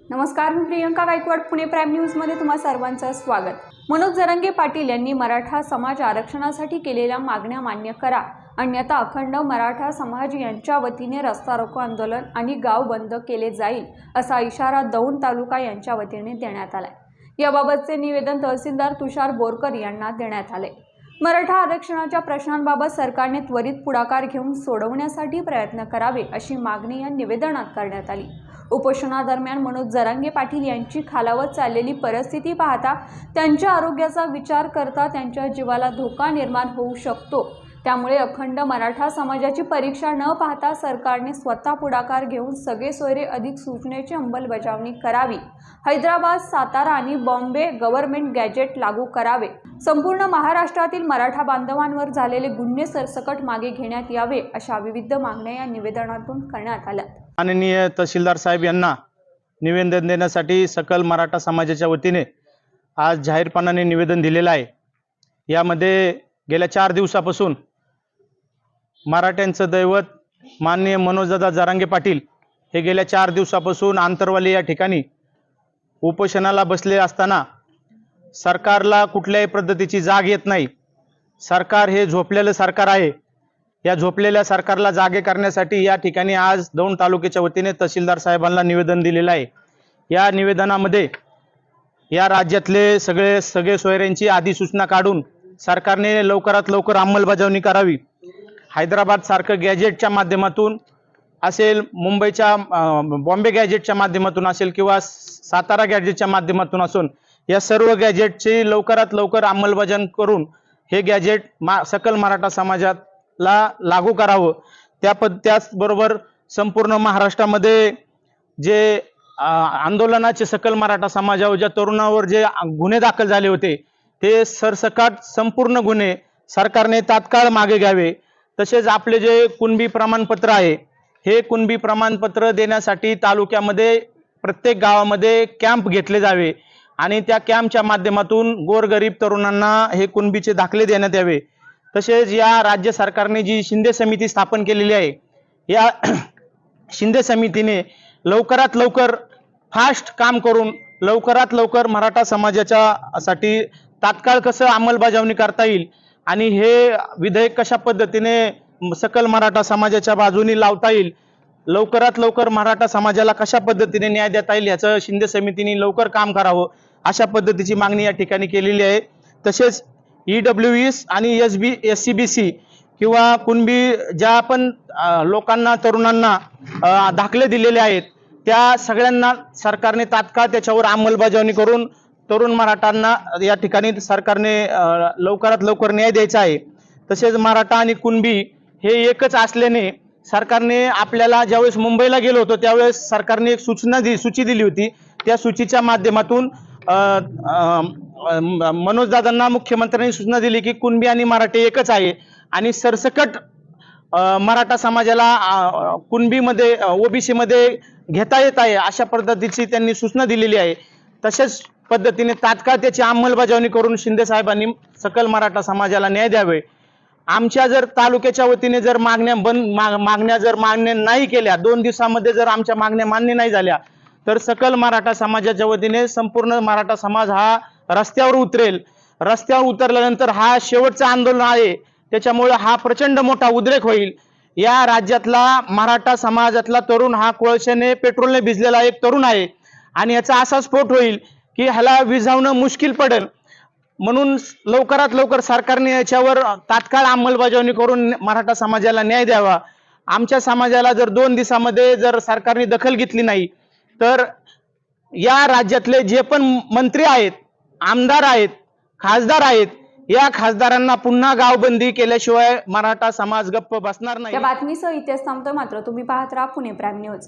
नमस्कार, मी Priyanka Gaikwad. Pune prime news मध्ये तुम्हा सर्वांचं स्वागत. मनोज जरांगे पाटील यांनी मराठा समाज आरक्षणासाठी केलेल्या मागण्या मान्य करा, अन्यथा अखंड मराठा समाज यांच्या वतीने रस्ता रोको आंदोलन आणि गाव बंद केले जाईल असा इशारा दौंड तालुका यांच्या वतीने देण्यात आलाय. याबाबतचे निवेदन तहसीलदार तुषार बोरकर यांना देण्यात आले. मराठा आरक्षणाच्या प्रश्नांबाबत सरकारने त्वरित पुढाकार घेऊन सोडवण्यासाठी प्रयत्न करावे अशी मागणी या निवेदनात करण्यात आली. उपोषणादरम्यान मनोज जरांगे पाटील यांची खालावत चाललेली परिस्थिती पाहता त्यांच्या आरोग्याचा विचार करता त्यांच्या जीवाला धोका निर्माण होऊ शकतो. त्यामुळे अखंड मराठा समाजाची परीक्षा न पाहता सरकारने स्वतः पुढाकार घेऊन सगळे सोयरे अधिक सूचनेची अंमलबजावणी करावी. हैदराबाद, सातारा आणि बॉम्बे गव्हर्नमेंट गॅजेट लागू करावे. संपूर्ण महाराष्ट्रातील मराठा बांधवांवर झालेले गुन्हे सरसकट मागे घेण्यात यावे अशा विविध मागण्या या निवेदनातून करण्यात आल्या. माननीय तहसीलदार साहेब यांना निवेदन देण्यासाठी सकल मराठा समाजाच्या वतीने आज जाहीरपणाने निवेदन दिलेलं आहे. यामध्ये गेल्या 4 दिवसापासून मराठ्यांचं दैवत माननीय मनोजदादा जरांगे पाटील हे गेल्या 4 दिवसापासून आंतरवाली या ठिकाणी उपोषणाला बसले असताना सरकारला कुठल्याही पद्धतीची जाग येत नाही. सरकार हे झोपलेलं सरकार आहे. या झोपलेल्या सरकारला जागे करण्यासाठी या ठिकाणी आज दौंड तालुक्याच्या वतीने तहसीलदार साहेबांना निवेदन दिलेलं आहे. या निवेदनामध्ये या राज्यातले सगळे सोयऱ्यांची अधिसूचना काढून सरकारने लवकरात लवकर अंमलबजावणी करावी. हैदराबाद सारखं गॅजेटच्या माध्यमातून असेल, मुंबईच्या बॉम्बे गॅजेटच्या माध्यमातून असेल किंवा सातारा गॅजेटच्या माध्यमातून असून या सर्व गॅजेटची लवकरात लवकर अंमलबजावणी करून हे गॅजेट सकल मराठा समाजाला लागू करावं. त्याचबरोबर संपूर्ण महाराष्ट्रामध्ये जे आंदोलनाचे सकल मराठा समाजावर ज्या तरुणावर जे गुन्हे दाखल झाले होते ते सरसकट संपूर्ण गुन्हे सरकारने तात्काळ मागे घ्यावे. तसेच आपले जे कुणबी प्रमाणपत्र आहे हे कुणबी प्रमाणपत्र देण्यासाठी तालुक्यामध्ये प्रत्येक गावामध्ये कॅम्प घेतले जावे आणि त्या कॅम्पच्या माध्यमातून गोरगरीब तरुणांना हे कुणबीचे दाखले देण्यात यावे. तसेच या राज्य सरकारने जी शिंदे समिती स्थापन केलेली आहे या शिंदे समितीने लवकरात लवकर फास्ट काम करून लवकरात लवकर मराठा समाजाच्या साठी तात्काळ कसं अंमलबजावणी करता येईल आणि हे विधेयक कशा पद्धतीने सकल मराठा समाजाच्या बाजूने लावता येईल, लवकरात लवकर मराठा समाजाला कशा पद्धतीने न्याय देता येईल याचं शिंदे समितीने लवकर काम करावं अशा पद्धतीची मागणी या ठिकाणी केलेली आहे. तसेच EWS आणि SCBC किंवा कुणबी ज्या पण लोकांना तरुणांना दाखले दिलेले आहेत त्या सगळ्यांना सरकारने तात्काळ त्याच्यावर अंमलबजावणी करून तरुण मराठांना या ठिकाणी सरकारने लवकरात लवकर न्याय द्यायचा आहे. तसेच मराठा आणि कुणबी हे एकच असल्याने सरकारने आपल्याला ज्यावेळेस मुंबईला गेलो होतो त्यावेळेस सरकारने एक सूची दिली होती. त्या सूचीच्या माध्यमातून मनोजदादांना मुख्यमंत्र्यांनी सूचना दिली की कुणबी आणि मराठी एकच आहे आणि सरसकट मराठा समाजाला कुणबीमध्ये OBC मध्ये घेता येत आहे अशा पद्धतीची त्यांनी सूचना दिलेली आहे. तसेच पद्धतीने तात्काळ त्याची अंमलबजावणी करून शिंदे साहेबांनी सकल मराठा समाजाला न्याय द्यावे. आमच्या जर तालुक्याच्या वतीने जर मागण्या जर मान्य नाही केल्या, 2 दिवसामध्ये जर आमच्या मागण्या मान्य नाही झाल्या तर सकल मराठा समाजाच्या वतीने संपूर्ण मराठा समाज हा रस्त्यावर उतरेल. रस्त्यावर उतरल्यानंतर हा शेवटचं आंदोलन आहे. त्याच्यामुळे हा प्रचंड मोठा उद्रेक होईल. या राज्यातला मराठा समाजातला तरुण हा कोळशाने पेट्रोलने भिजलेला एक तरुण आहे आणि याचा असा स्फोट होईल की ह्याला विझावणं मुश्किल पडेल. म्हणून लवकरात लवकर सरकारने याच्यावर तात्काळ अंमलबजावणी करून मराठा समाजाला न्याय द्यावा. आमच्या समाजाला जर 2 दिवसामध्ये जर सरकारने दखल घेतली नाही तर या राज्यातले जे पण मंत्री आहेत, आमदार आहेत, खासदार आहेत, या खासदारांना पुन्हा गावबंदी केल्याशिवाय मराठा समाज गप्प बसणार नाही. या बातमीसह इथेच थांबतो. मात्र तुम्ही पाहत राहा पुणे प्राईम न्यूज.